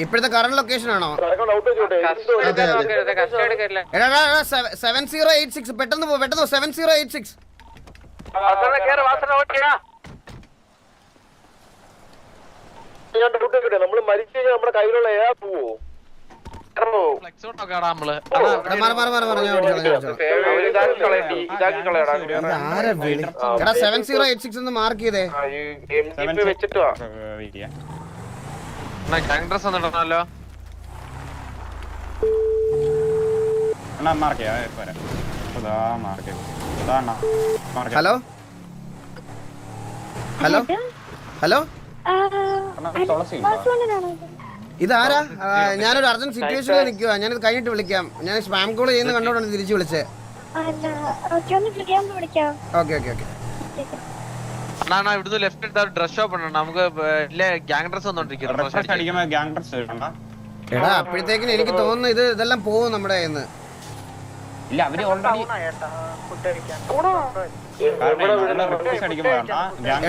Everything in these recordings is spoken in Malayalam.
ഇപ്പോഴത്തെ കറണ്ട് ലൊക്കേഷൻ ആണോ? 7086 പെട്ടെന്ന് 7086 നമ്മള് മരിച്ചു കഴിഞ്ഞാൽ നമ്മുടെ കയ്യിലുള്ള പോവോ? എടാ 7086 ഒന്ന് മാർക്ക് ചെയ്തേ. ഹലോ ഹലോ ഹലോ ഇതാരാ? ഞാനൊരു അർജന്റ് സിറ്റുവേഷനിൽ നിൽക്കുക. ഞാനിത് കഴിഞ്ഞിട്ട് വിളിക്കാം. ഞാൻ സ്പാം കോൾ ചെയ്യുന്ന കണ്ടോണ്ടാണ് തിരിച്ചു വിളിച്ചത്. Okay okay okay. ഇവിടുന്ന് ലെഫ്റ്റ് എടുത്ത ഡ്രസ് ഷോപ്പ് ഉണ്ട്. നമുക്ക് ഗ്യാങ് ഡ്രസ് എടാ അപ്പോഴത്തേക്കിന് എനിക്ക് തോന്നുന്നു ഇതെല്ലാം പോവും നമ്മുടെ കയ്യിൽ നിന്ന്.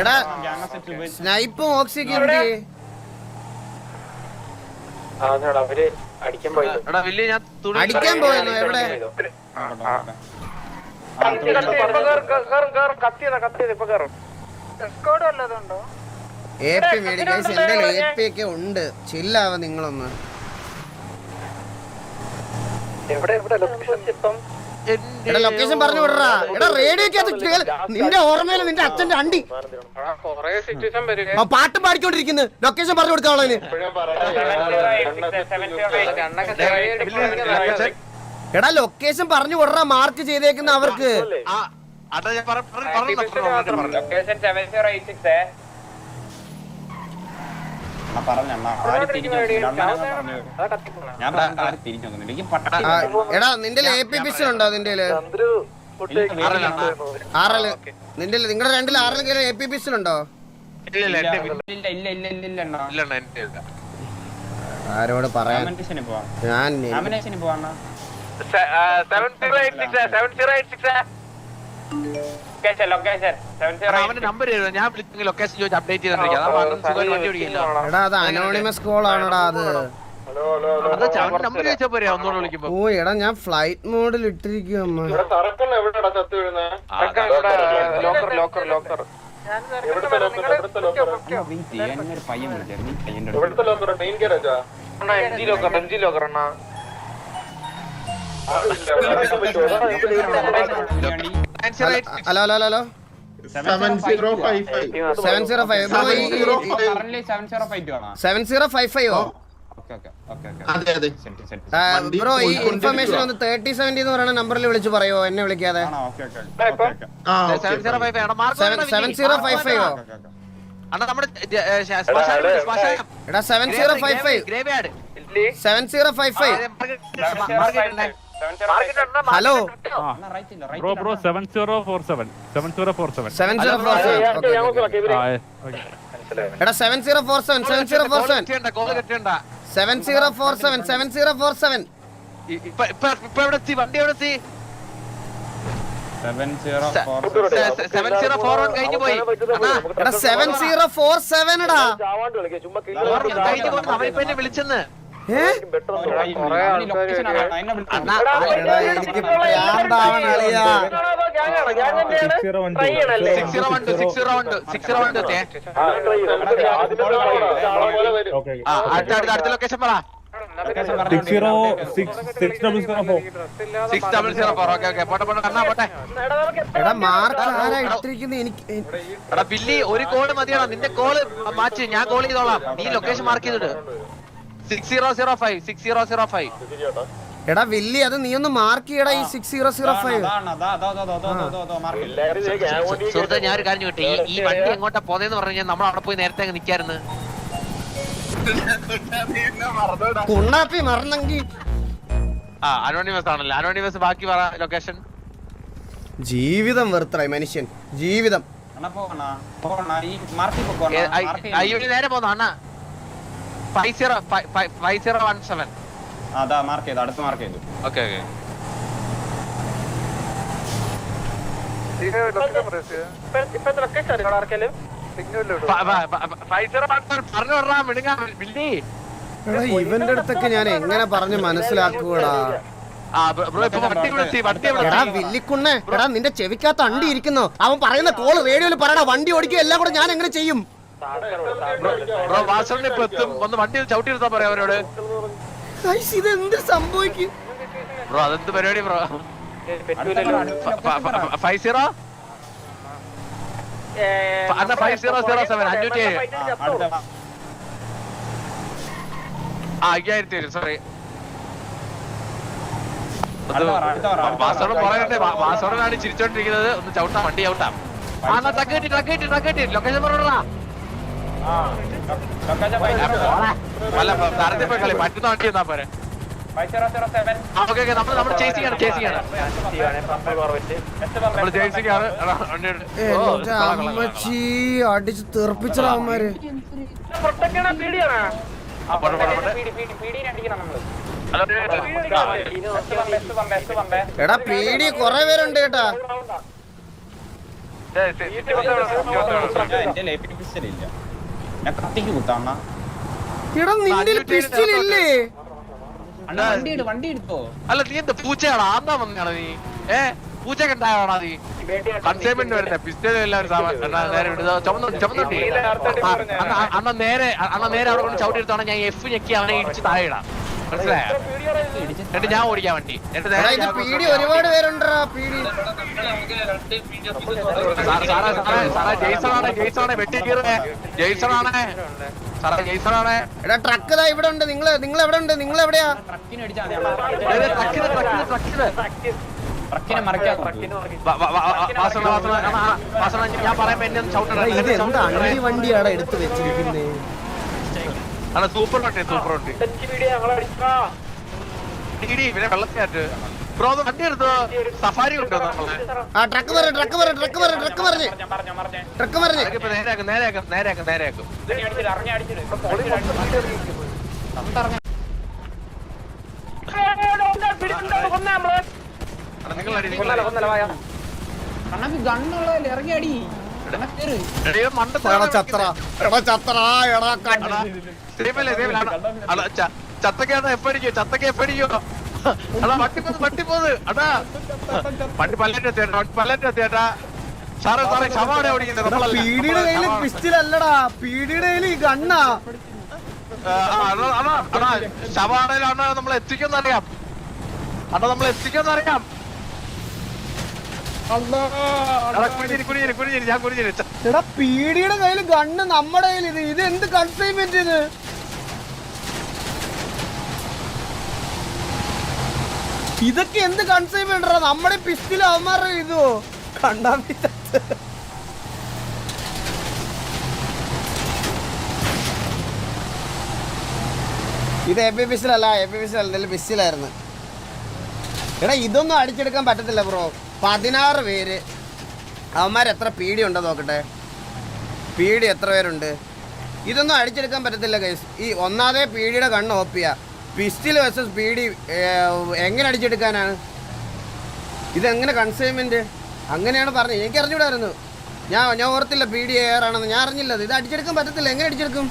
എടാ സ്നൈപ്പും ഓക്സിയൊക്കെ ഉണ്ട്. അടിക്കാൻ പോയെന്നോ? എവിടെ? AP മേടിക്കാൻ എന്റെ AP ഒക്കെ ഉണ്ട്. ചില്ലാവ നിങ്ങളൊന്ന്. എടാ ലൊക്കേഷൻ പറഞ്ഞു വിടറാ. എടാ റേഡിയോക്കകത്ത് നിന്റെ ഓർമ്മയില് നിന്റെ അച്ഛന്റെ അണ്ടി പാട്ടും പാടിക്കൊണ്ടിരിക്കുന്നു. ലൊക്കേഷൻ പറഞ്ഞു കൊടുക്കാനുള്ളതിന്. എടാ ലൊക്കേഷൻ പറഞ്ഞു വിടറാ. മാർക്ക് ചെയ്തേക്കുന്ന അവർക്ക്. എടാ നിന്റെ AP പിസ്റ്റൾ ഉണ്ടോ? നിന്റെ നിങ്ങളുടെ രണ്ടിൽ ആരെങ്കിലും AP പിസ്റ്റൾ ഉണ്ടോ? ആരോട് പറയാൻ? ഞാൻ എടാ അത് അനോണിമസ് കോൾ ആണോടാ അത്? ഓ എടാ ഞാൻ ഫ്ലൈറ്റ് മോഡിൽ ഇട്ടിരിക്കും. ഹലോ ഹലോ ഹലോ 7055 ബ്രോ ഈ ഇൻഫർമേഷൻ ഒന്ന് 3070 എന്ന് പറയുന്ന നമ്പറിൽ വിളിച്ചു പറയോ? എന്നെ വിളിക്കാതെ. 7055 എടാ 7055 ഹലോ ബ്രോ 7047 എടാ 7047 വണ്ടി എവിടെ എത്തി? 7041 കഴിഞ്ഞു പോയി. 7047 എടാ അവൻ വിളിച്ചെന്ന്. അടുത്ത ലൊക്കേഷൻ പറ. 6064 ബില്ലി ഒരു കോള് മതിയാണോ? നിന്റെ കോള് മാച്ച് ഞാൻ കോൾ ചെയ്തോളാം. നീ ലൊക്കേഷൻ മാർക്ക് ചെയ്തിട്ട് 6005. എടാ വില്ലി അത് നീ ഒന്ന് മാർക്ക് ചെയ്യടാ. ഈ 6005 സുഹൃത്തെ ഞാൻ ഒരു കാര്യം ചോട്ടെ. ഈ വണ്ടി എങ്ങോട്ടാ പോന്നേന്ന് പറഞ്ഞു കഴിഞ്ഞാൽ നമ്മൾ അവിടെ പോയി നേരത്തെ അങ്ങ് നിക്കായിരുന്നു. കുണ്ണാപ്പി മറന്നെങ്കി അനോണിമസ് ആണല്ലോ. അനോണിമസ് ബാക്കി പറ ലൊക്കേഷൻ. ജീവിതം വെറുത്തായി മനുഷ്യൻ ജീവിതം. നേരെ പോന്നോ അണ്ണാ? 5017 അതാ മാർക്ക് ചെയ്തു. അടുത്ത് മാർക്ക് ചെയ്തു. ഓക്കെ ഓക്കെ പറഞ്ഞു വിടാ മിടുങ്ങാ ബില്ലി. എടാ ഇവന്റെ അടുത്തൊക്കെ ഞാൻ എങ്ങനെ പറഞ്ഞ് മനസ്സിലാക്കൂടാ. എടാ വില്ലിക്കുണ്ണേ, എടാ നിന്റെ ചെവിക്കകത്ത് അണ്ടി ഇരിക്കുന്നു. അവൻ പറയുന്ന കോള് റേഡിയോയിൽ പറയടാ. വണ്ടി ഓടിക്കുക എല്ലാം കൂടെ ഞാൻ എങ്ങനെ ചെയ്യും? വണ്ടി ചവിട്ടി എടുത്താ പറയാ അവരോട്. ഇതെന്ത് സംഭവിക്കും ബ്രോ? അതെന്ത് പരിപാടി ബ്രോ? 50 അന്ന 5007 507 5000 സോറി. വാസോടനാണ് ചിരിച്ചോണ്ടിരിക്കുന്നത്. ഒന്ന് ചവിട്ടാം, വണ്ടി ചവിട്ടാം. Truck location പറഞ്ഞോടാ. അല്ല തരത്തിൽ പോയി കളി. പറ്റുന്ന വണ്ടി എന്നാ പോരെ. ഓക്കെ നമ്മൾ ചേസിങ്ങാണ് നമ്മൾ ചേസിങ്ങാണ്. അമ്മച്ചി അടിച്ച് തെറിപ്പിച്ചടാ അവന്മാര്. എടാ പീടി കൊറേ പേരുണ്ട് കേട്ടാ. എടാ നിന്റെ പിസ്റ്റൽ ഇല്ലേ? അല്ല നീ എന്താ പൂച്ചയാണോ? ആന്നാ വന്നാണോ നീ? പൂച്ചയൊക്കെ ഉണ്ടാവണോ നീ? കൺസൈൻമെന്റ് വരുന്ന പിസ്റ്റൽ എല്ലാവരും നേരെ ചുമന്നുണ്ടി. അന്ന നേരെ അവിടെ കൊണ്ട് ചവിട്ടി എടുത്തോണ ഞാൻ F ഞെക്കി അവനെ ഇടിച്ച് താഴെ ഇടാം. മനസ്സിലായോ? എന്നിട്ട് ഞാൻ ഓടിക്കാൻ വേണ്ടി. പീടി ഒരുപാട് പേരുണ്ടാ. പീടി ജെയ്സണാണ് വെട്ടി കീറേ. ജെയ്സണാണ് സാറേ, ജെയ്സണാണ്. എടാ ട്രക്ക് ഇതാ ഇവിടെ ഉണ്ട്. നിങ്ങൾ എവിടെ ഉണ്ട്? നിങ്ങൾ എവിടെയാ? ഞാൻ പറയുമ്പോ എന്നെ ഒന്ന് ചവിട്ടണം. ഇത് എന്താ അണ്ടി വണ്ടിയാടാ എടുത്ത് വെച്ചിരിക്കുന്നേ? സൂപ്പർ വണ്ടി പിന്നെ വെള്ളത്തിനാറ്റ് ബ്രോ. വണ്ടി എടുത്തോ. സഫാരി ഉണ്ടോ നമ്മളെ? ആ ട്രക്ക് പറഞ്ഞ് നേരെയാക്കും. ചത്തക്കാണ് എപ്പടിക്കോ. അടാ വണ്ടി പോന്ന്. അടാ വണ്ടി പല്ലറ്റേട്ടാ. സാറേ ക്ഷമാണ് ഓടിക്കുന്നത്. പീടിയുടെ കയ്യില് പിസ്റ്റലല്ലടാ, പീടിയുടെ കയ്യില് ഈ ഗണ്ണാ. ശവാണയിലാണ് നമ്മൾ എത്തിക്കുന്നറിയാം. എടാ പീടിയുടെ കയ്യില് ഗണ്ണ്, നമ്മുടെ കയ്യിൽ ഇത് എന്ത് കൺസൈൻമെന്റ് ഇത്? ഇതൊക്കെ എന്ത് കൺസൈൻമെന്റ്? നമ്മുടെ പിസ്റ്റൽ അവന്മാരുടെ ഇതോ കണ്ടാ. ഇത് എ പി പിസ്റ്റലല്ല, എന്തെങ്കിലും പിസ്റ്റലായിരുന്നു. എടാ ഇതൊന്നും അടിച്ചെടുക്കാൻ പറ്റത്തില്ല ബ്രോ. 16 പേര്. അവന്മാർ എത്ര പീടി ഉണ്ടോ നോക്കട്ടെ. പീടി എത്ര പേരുണ്ട്? ഇതൊന്നും അടിച്ചെടുക്കാൻ പറ്റത്തില്ല ഗൈസ്. ഈ ഒന്നാമതേ പീടിയുടെ കണ്ണ് ഓപ്പിയ. പിസ്റ്റൽ വേഴ്സസ് പീടി എങ്ങനെ അടിച്ചെടുക്കാനാണ്? ഇതെങ്ങനെ കൺസൈൻമെന്റ്? അങ്ങനെയാണ് പറഞ്ഞത്. എനിക്ക് അറിഞ്ഞൂടായിരുന്നു. ഞാൻ ഓർത്തില്ല പീടി എയർ ആണെന്ന്. ഞാൻ അറിഞ്ഞില്ല. ഇത് അടിച്ചെടുക്കാൻ പറ്റത്തില്ല. എങ്ങനെ അടിച്ചെടുക്കും?